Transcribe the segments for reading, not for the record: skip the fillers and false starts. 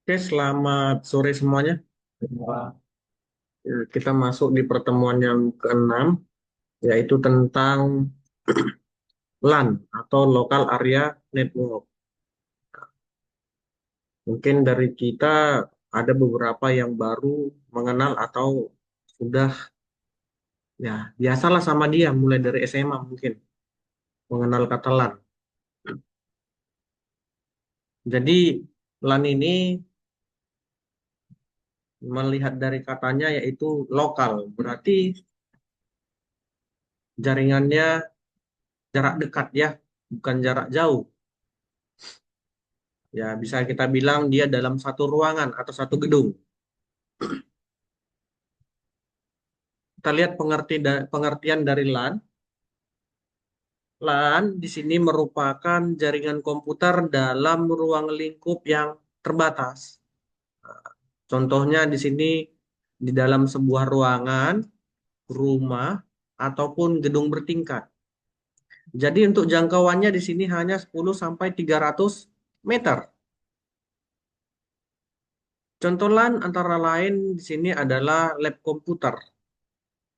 Oke, selamat sore semuanya. Kita masuk di pertemuan yang keenam, yaitu tentang LAN atau Local Area Network. Mungkin dari kita ada beberapa yang baru mengenal atau sudah ya biasalah sama dia mulai dari SMA mungkin mengenal kata LAN. Jadi LAN ini melihat dari katanya yaitu lokal, berarti jaringannya jarak dekat ya, bukan jarak jauh. Ya, bisa kita bilang dia dalam satu ruangan atau satu gedung. Kita lihat pengertian dari LAN. LAN di sini merupakan jaringan komputer dalam ruang lingkup yang terbatas. Contohnya di sini di dalam sebuah ruangan, rumah, ataupun gedung bertingkat. Jadi untuk jangkauannya di sini hanya 10 sampai 300 meter. Contoh LAN antara lain di sini adalah lab komputer,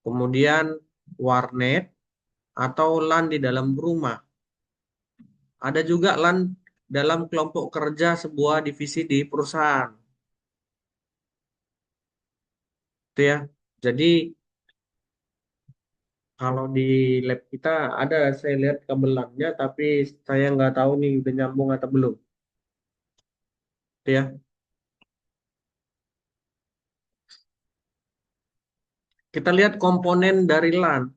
kemudian warnet atau LAN di dalam rumah. Ada juga LAN dalam kelompok kerja sebuah divisi di perusahaan. Itu ya. Jadi kalau di lab kita ada saya lihat kabel LAN-nya, tapi saya nggak tahu nih udah nyambung atau belum. Itu ya. Kita lihat komponen dari LAN.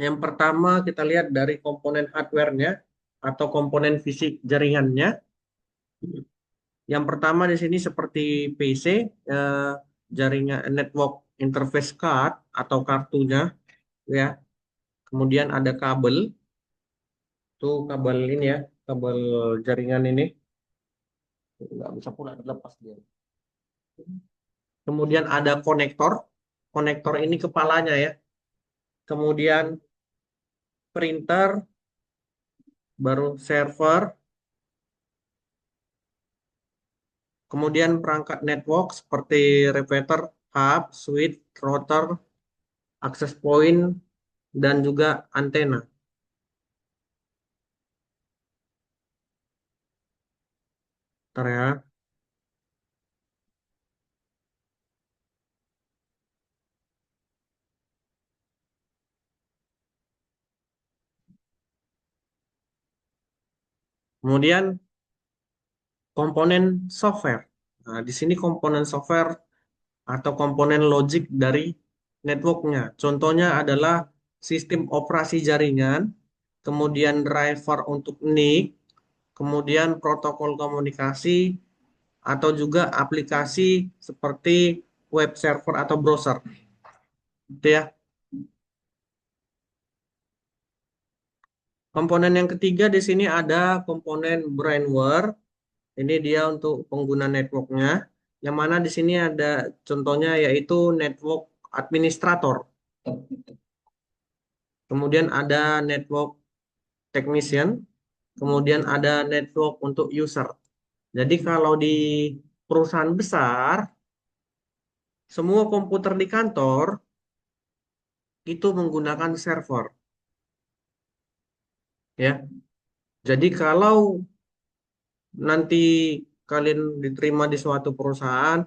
Yang pertama kita lihat dari komponen hardware-nya atau komponen fisik jaringannya. Yang pertama di sini seperti PC, jaringan network interface card atau kartunya, ya. Kemudian ada kabel, tuh kabel ini ya, kabel jaringan ini nggak bisa pula dilepas dia. Kemudian ada konektor, konektor ini kepalanya ya. Kemudian printer, baru server, kemudian perangkat network seperti repeater, hub, switch, router, access point, dan juga antena. Ntar ya. Kemudian komponen software. Nah, di sini komponen software atau komponen logik dari networknya. Contohnya adalah sistem operasi jaringan, kemudian driver untuk NIC, kemudian protokol komunikasi, atau juga aplikasi seperti web server atau browser. Itu ya. Komponen yang ketiga di sini ada komponen brainware. Ini dia untuk pengguna networknya. Yang mana di sini ada contohnya yaitu network administrator. Kemudian ada network technician. Kemudian ada network untuk user. Jadi kalau di perusahaan besar, semua komputer di kantor itu menggunakan server. Ya. Jadi kalau nanti kalian diterima di suatu perusahaan,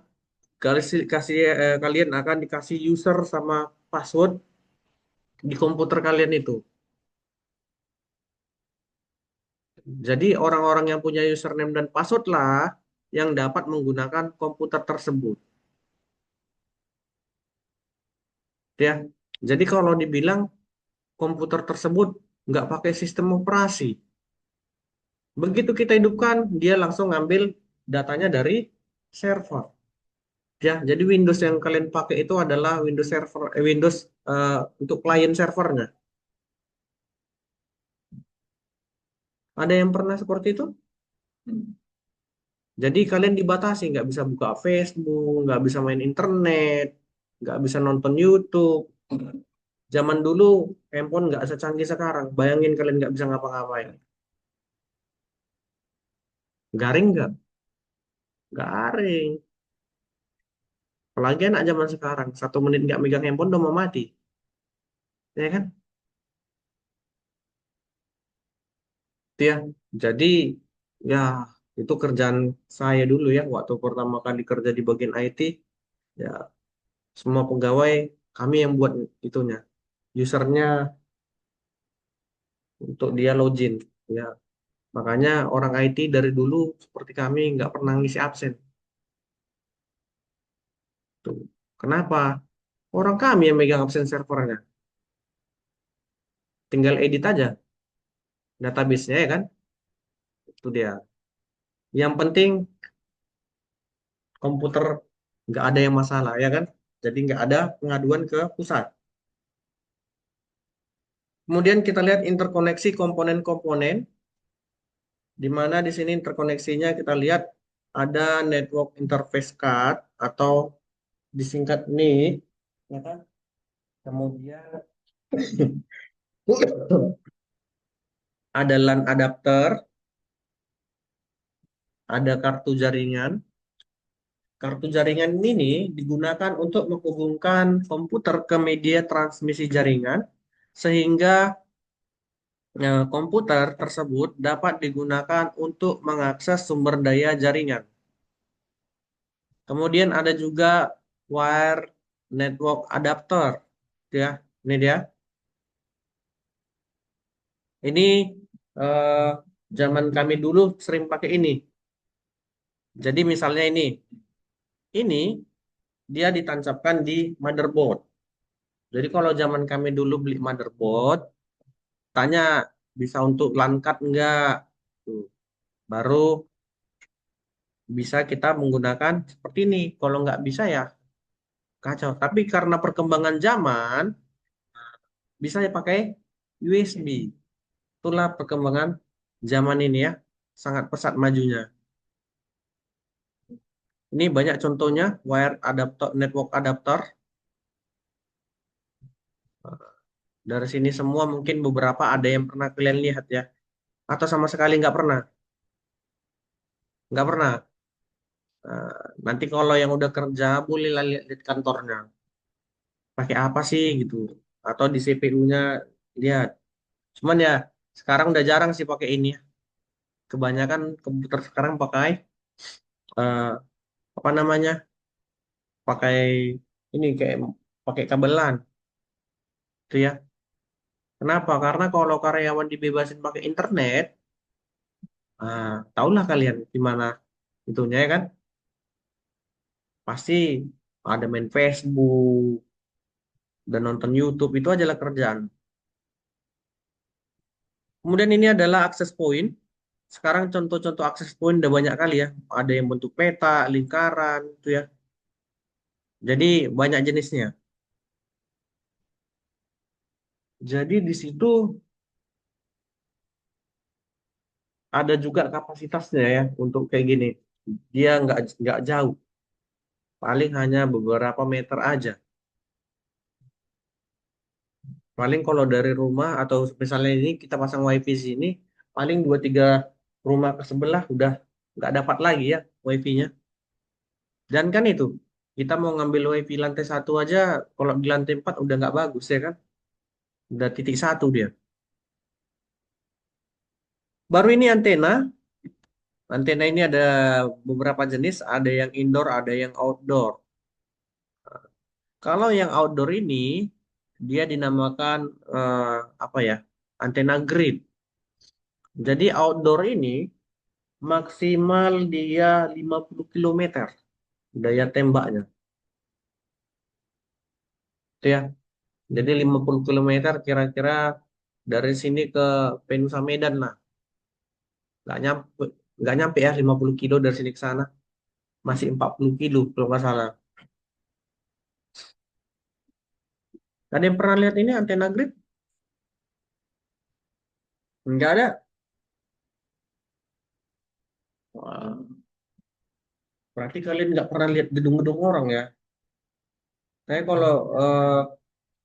kalian akan dikasih user sama password di komputer kalian itu. Jadi orang-orang yang punya username dan password lah yang dapat menggunakan komputer tersebut. Ya, jadi kalau dibilang komputer tersebut nggak pakai sistem operasi, begitu kita hidupkan, dia langsung ngambil datanya dari server. Ya, jadi Windows yang kalian pakai itu adalah Windows server, Windows untuk client servernya. Ada yang pernah seperti itu? Jadi kalian dibatasi, nggak bisa buka Facebook, nggak bisa main internet, nggak bisa nonton YouTube. Zaman dulu handphone nggak secanggih sekarang. Bayangin kalian nggak bisa ngapa-ngapain. Garing nggak? Garing. Apalagi anak zaman sekarang, 1 menit nggak megang handphone udah mau mati, ya kan? Itu ya. Jadi ya itu kerjaan saya dulu ya waktu pertama kali kerja di bagian IT. Ya semua pegawai kami yang buat itunya, usernya untuk dia login. Ya makanya orang IT dari dulu seperti kami nggak pernah ngisi absen. Tuh. Kenapa? Orang kami yang megang absen servernya. Tinggal edit aja database-nya ya kan? Itu dia. Yang penting komputer nggak ada yang masalah ya kan? Jadi nggak ada pengaduan ke pusat. Kemudian kita lihat interkoneksi komponen-komponen, di mana di sini interkoneksinya kita lihat ada network interface card atau disingkat NIC, ya kan? Kemudian ada LAN adapter, ada kartu jaringan. Kartu jaringan ini digunakan untuk menghubungkan komputer ke media transmisi jaringan sehingga komputer tersebut dapat digunakan untuk mengakses sumber daya jaringan. Kemudian ada juga wire network adapter, ya. Ini dia. Ini eh, zaman kami dulu sering pakai ini. Jadi misalnya ini dia ditancapkan di motherboard. Jadi kalau zaman kami dulu beli motherboard, tanya bisa untuk LAN card enggak? Tuh. Baru bisa kita menggunakan seperti ini. Kalau nggak bisa ya kacau. Tapi karena perkembangan zaman, bisa dipakai USB. Itulah perkembangan zaman ini ya. Sangat pesat majunya. Ini banyak contohnya, wire adapter, network adapter. Dari sini semua mungkin beberapa ada yang pernah kalian lihat ya. Atau sama sekali nggak pernah. Nggak pernah. Nanti kalau yang udah kerja, boleh lah lihat di kantornya. Pakai apa sih gitu. Atau di CPU-nya lihat. Cuman ya, sekarang udah jarang sih pakai ini ya. Kebanyakan komputer sekarang pakai eh, apa namanya? Pakai ini kayak pakai kabelan, itu ya. Kenapa? Karena kalau karyawan dibebasin pakai internet, tahulah kalian gimana itunya ya kan? Pasti ada main Facebook dan nonton YouTube itu adalah kerjaan. Kemudian ini adalah akses point. Sekarang contoh-contoh akses point udah banyak kali ya. Ada yang bentuk peta, lingkaran, itu ya. Jadi banyak jenisnya. Jadi di situ ada juga kapasitasnya ya untuk kayak gini. Dia nggak jauh, paling hanya beberapa meter aja. Paling kalau dari rumah atau misalnya ini kita pasang wifi di sini, paling 2 3 rumah ke sebelah udah nggak dapat lagi ya wifi-nya. Dan kan itu kita mau ngambil wifi lantai 1 aja, kalau di lantai 4 udah nggak bagus ya kan? Udah titik satu dia. Baru ini antena. Antena ini ada beberapa jenis, ada yang indoor, ada yang outdoor. Kalau yang outdoor ini dia dinamakan apa ya? Antena grid. Jadi outdoor ini maksimal dia 50 kilometer daya tembaknya. Itu ya. Jadi 50 kilometer kira-kira dari sini ke Penusa Medan lah. Nggak nyampe, nggak nyampe ya 50 kilo dari sini ke sana. Masih 40 kilo kalau nggak salah. Ada yang pernah lihat ini antena grid? Nggak ada. Wah, berarti kalian nggak pernah lihat gedung-gedung orang ya. Saya kalau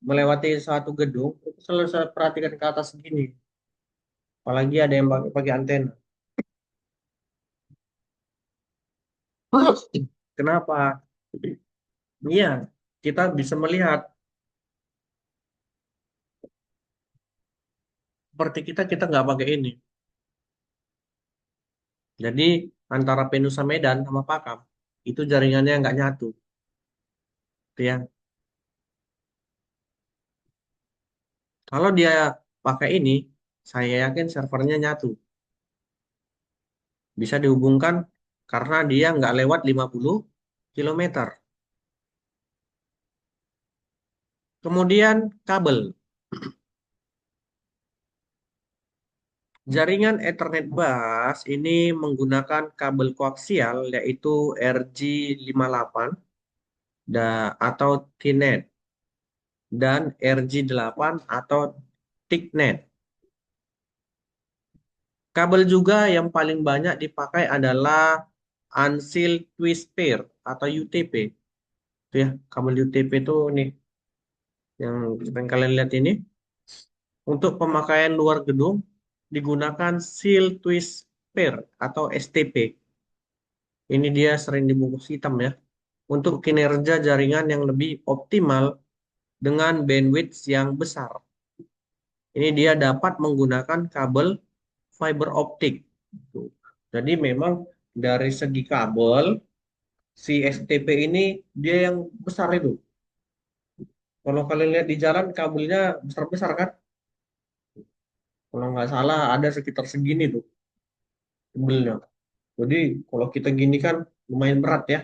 melewati suatu gedung, itu selalu saya perhatikan ke atas segini. Apalagi ada yang pakai pakai antena. Kenapa? Iya, kita bisa melihat seperti kita nggak pakai ini. Jadi antara Penusa Medan sama Pakam itu jaringannya nggak nyatu, gitu ya. Kalau dia pakai ini, saya yakin servernya nyatu, bisa dihubungkan karena dia nggak lewat 50 kilometer. Kemudian kabel. Jaringan Ethernet bus ini menggunakan kabel koaksial yaitu RJ58 atau TNet dan RJ8 atau TICnet. Kabel juga yang paling banyak dipakai adalah Unsealed Twist Pair atau UTP. Itu ya, kabel UTP itu nih yang sering kalian lihat ini. Untuk pemakaian luar gedung digunakan Seal Twist Pair atau STP. Ini dia sering dibungkus hitam ya. Untuk kinerja jaringan yang lebih optimal dengan bandwidth yang besar. Ini dia dapat menggunakan kabel fiber optik. Tuh. Jadi memang dari segi kabel, si STP ini dia yang besar itu. Kalau kalian lihat di jalan kabelnya besar-besar kan? Kalau nggak salah ada sekitar segini tuh kabelnya. Jadi kalau kita gini kan lumayan berat ya.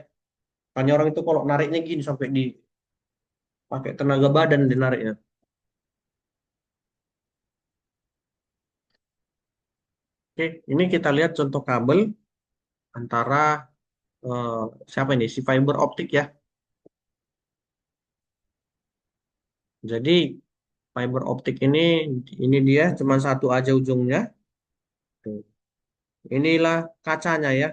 Hanya orang itu kalau nariknya gini sampai pakai tenaga badan dinariknya. Oke, ini kita lihat contoh kabel antara eh, siapa ini? Si fiber optik ya. Jadi fiber optik ini dia cuma satu aja ujungnya. Tuh. Inilah kacanya ya.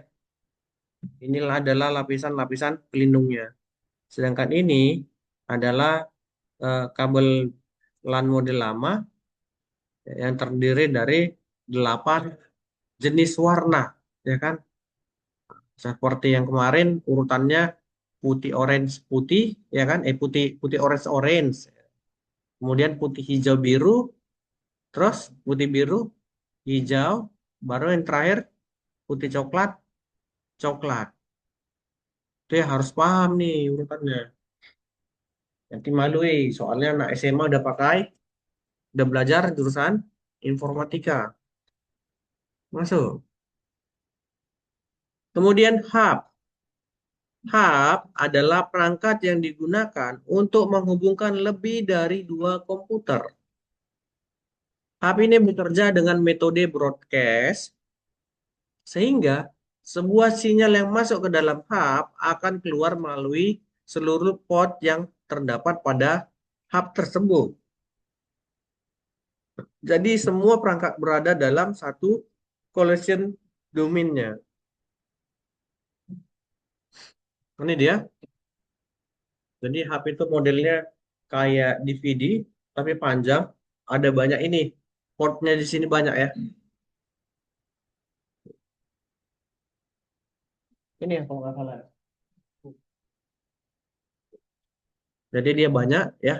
Inilah adalah lapisan-lapisan pelindungnya. Sedangkan ini adalah kabel LAN model lama yang terdiri dari 8 jenis warna, ya kan? Seperti yang kemarin urutannya putih orange putih, ya kan? Putih putih orange orange. Kemudian putih hijau biru, terus putih biru, hijau, baru yang terakhir putih coklat, coklat. Itu ya harus paham nih urutannya. Nanti malu soalnya anak SMA udah belajar jurusan informatika. Masuk. Kemudian hub. Hub adalah perangkat yang digunakan untuk menghubungkan lebih dari dua komputer. Hub ini bekerja dengan metode broadcast, sehingga sebuah sinyal yang masuk ke dalam hub akan keluar melalui seluruh port yang terdapat pada hub tersebut. Jadi semua perangkat berada dalam satu collision domain-nya. Ini dia. Jadi hub itu modelnya kayak DVD, tapi panjang. Ada banyak ini. Portnya di sini banyak ya. Ini yang kalau nggak salah. Jadi dia banyak ya.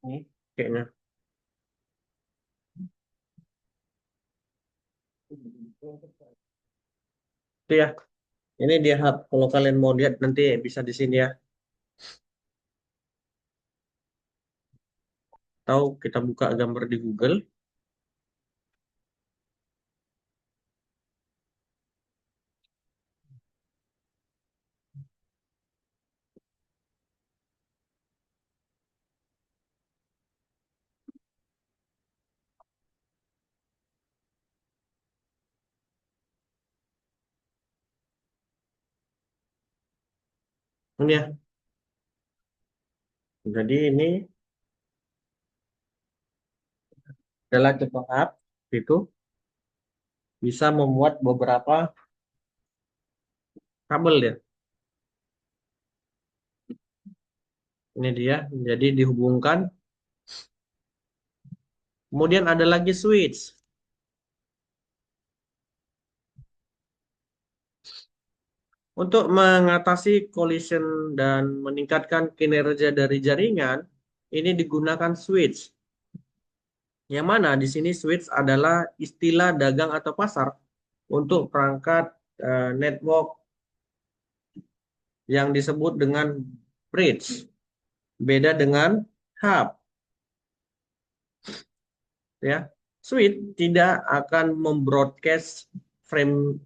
Ini kayaknya. Itu ya. Ini dia hub. Kalau kalian mau lihat nanti bisa di sini ya. Tahu kita buka gambar di Google. Ini ya. Jadi ini adalah contoh hub. Itu bisa memuat beberapa kabel ya. Ini dia. Jadi dihubungkan. Kemudian ada lagi switch. Untuk mengatasi collision dan meningkatkan kinerja dari jaringan, ini digunakan switch. Yang mana di sini switch adalah istilah dagang atau pasar untuk perangkat network yang disebut dengan bridge. Beda dengan hub, ya. Switch tidak akan membroadcast frame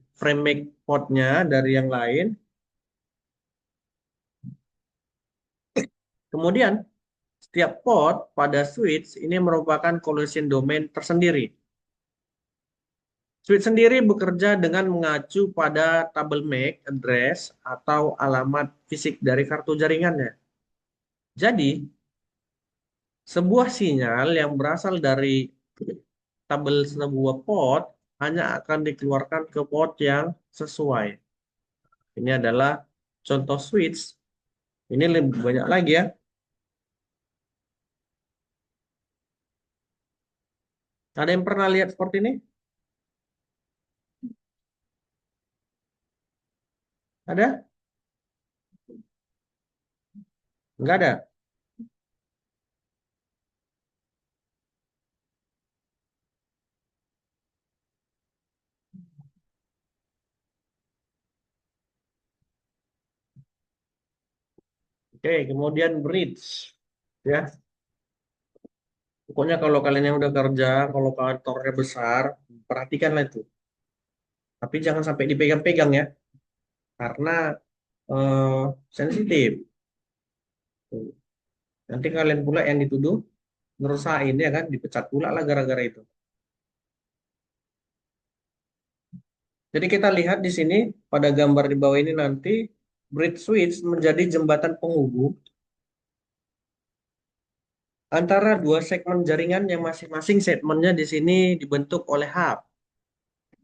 portnya dari yang lain. Kemudian setiap port pada switch ini merupakan collision domain tersendiri. Switch sendiri bekerja dengan mengacu pada tabel MAC address atau alamat fisik dari kartu jaringannya. Jadi, sebuah sinyal yang berasal dari tabel sebuah port hanya akan dikeluarkan ke port yang sesuai. Ini adalah contoh switch. Ini lebih banyak lagi ya. Ada yang pernah lihat seperti ini? Ada? Enggak ada. Oke, kemudian bridge. Ya, pokoknya kalau kalian yang udah kerja, kalau kantornya besar, perhatikanlah itu. Tapi jangan sampai dipegang-pegang ya, karena eh, sensitif. Nanti kalian pula yang dituduh ngerusain ya kan, dipecat pula lah gara-gara itu. Jadi kita lihat di sini pada gambar di bawah ini nanti bridge switch menjadi jembatan penghubung antara dua segmen jaringan yang masing-masing segmennya di sini dibentuk oleh hub.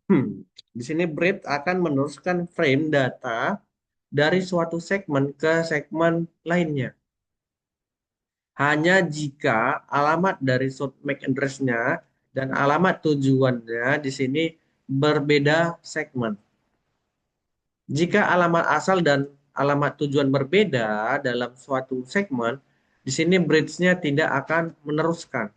Hmm. Di sini bridge akan meneruskan frame data dari suatu segmen ke segmen lainnya. Hanya jika alamat dari source MAC address-nya dan alamat tujuannya di sini berbeda segmen. Jika alamat asal dan alamat tujuan berbeda dalam suatu segmen, di sini bridge-nya tidak akan meneruskan.